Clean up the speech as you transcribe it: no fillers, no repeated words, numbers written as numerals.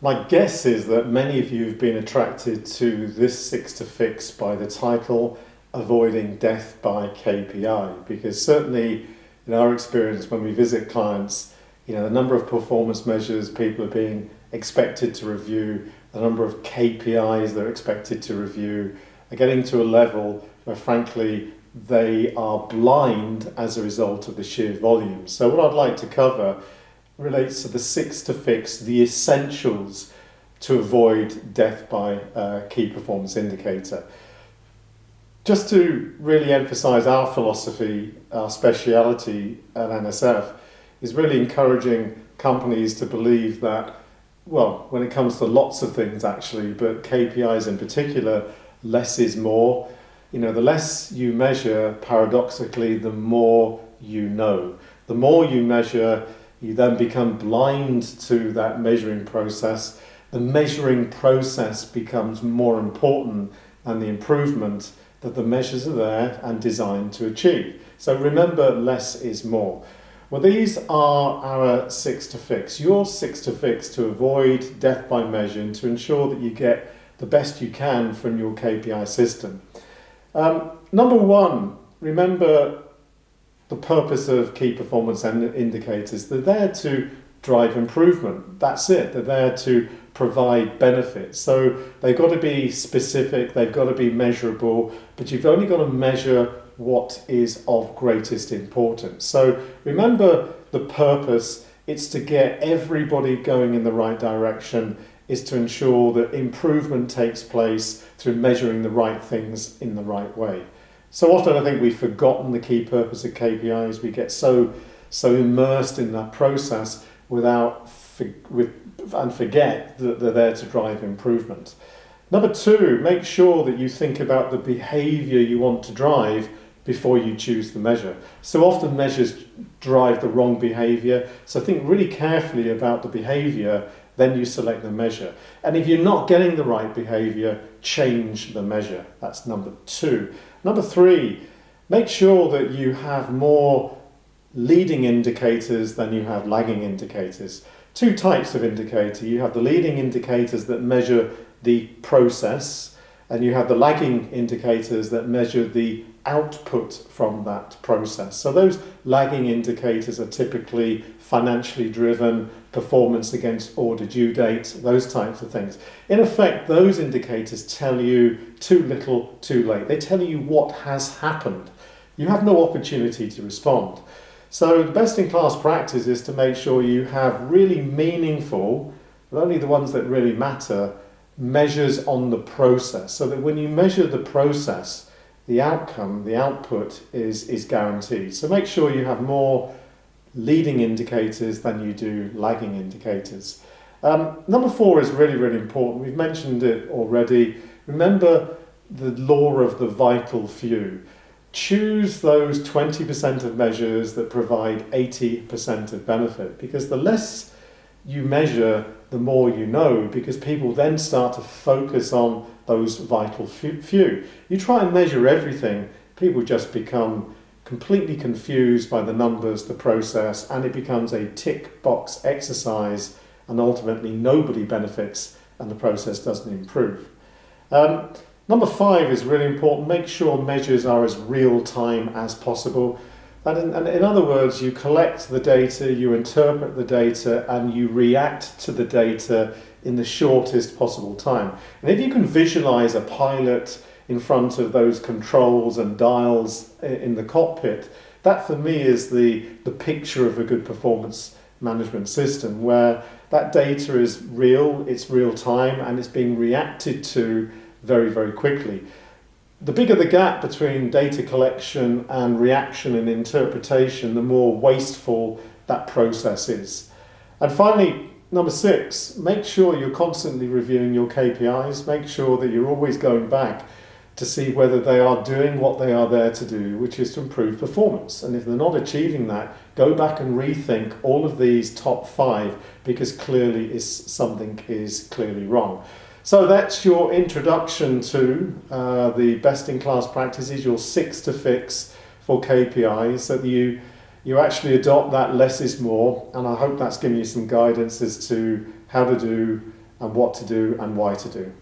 My guess is that many of you have been attracted to this six to fix by the title Avoiding Death by KPI, because certainly in our experience when we visit clients, the number of performance measures people are being expected to review, the number of KPIs they're expected to review are getting to a level where frankly they are blind as a result of the sheer volume. So what I'd like to cover relates to the six to fix, the essentials to avoid death by key performance indicator. Just to really emphasize our philosophy, our speciality at NSF is really encouraging companies to believe that, well, when it comes to lots of things actually, but KPIs in particular, less is more. The less you measure, paradoxically, the more you know. The more you measure, you then become blind to that measuring process. The measuring process becomes more important than the improvement that the measures are there and designed to achieve. So remember, less is more. Well, these are our six to fix. Your six to fix to avoid death by measure and to ensure that you get the best you can from your KPI system. Number one, remember the purpose of key performance indicators. They're there to drive improvement. That's it. They're there to provide benefits. So they've got to be specific, they've got to be measurable, but you've only got to measure what is of greatest importance. So remember the purpose, it's to get everybody going in the right direction, is to ensure that improvement takes place through measuring the right things in the right way. So often I think we've forgotten the key purpose of KPIs. We get so immersed in that process and forget that they're there to drive improvement. Number two, make sure that you think about the behaviour you want to drive before you choose the measure. So often measures drive the wrong behaviour, so think really carefully about the behaviour, then you select the measure. And if you're not getting the right behaviour, change the measure. That's number two. Number three, make sure that you have more leading indicators than you have lagging indicators. Two types of indicator. You have the leading indicators that measure the process, and you have the lagging indicators that measure the output from that process. So those lagging indicators are typically financially driven, performance against order due date, those types of things. In effect, those indicators tell you too little, too late. They tell you what has happened. You have no opportunity to respond. So the best in class practice is to make sure you have really meaningful, but only the ones that really matter, measures on the process, so that when you measure the process, the outcome, the output is guaranteed. So make sure you have more leading indicators than you do lagging indicators. Number four is really, really important. We've mentioned it already. Remember the law of the vital few. Choose those 20% of measures that provide 80% of benefit, because the less you measure, the more you know, because people then start to focus on those vital few. You try and measure everything, people just become completely confused by the numbers, the process, and it becomes a tick box exercise, and ultimately nobody benefits and the process doesn't improve. Number five is really important. Make sure measures are as real time as possible. And in other words, you collect the data, you interpret the data, and you react to the data in the shortest possible time. And if you can visualize a pilot in front of those controls and dials in the cockpit, that for me is the picture of a good performance management system, where that data is real, it's real time, and it's being reacted to very, very quickly. The bigger the gap between data collection and reaction and interpretation, the more wasteful that process is. And finally, number six, make sure you're constantly reviewing your KPIs. Make sure that you're always going back to see whether they are doing what they are there to do, which is to improve performance. And if they're not achieving that, go back and rethink all of these top five, because clearly something is clearly wrong. So that's your introduction to the best-in-class practices, your six to fix for KPIs, so that you actually adopt that less is more, and I hope that's given you some guidance as to how to do and what to do and why to do.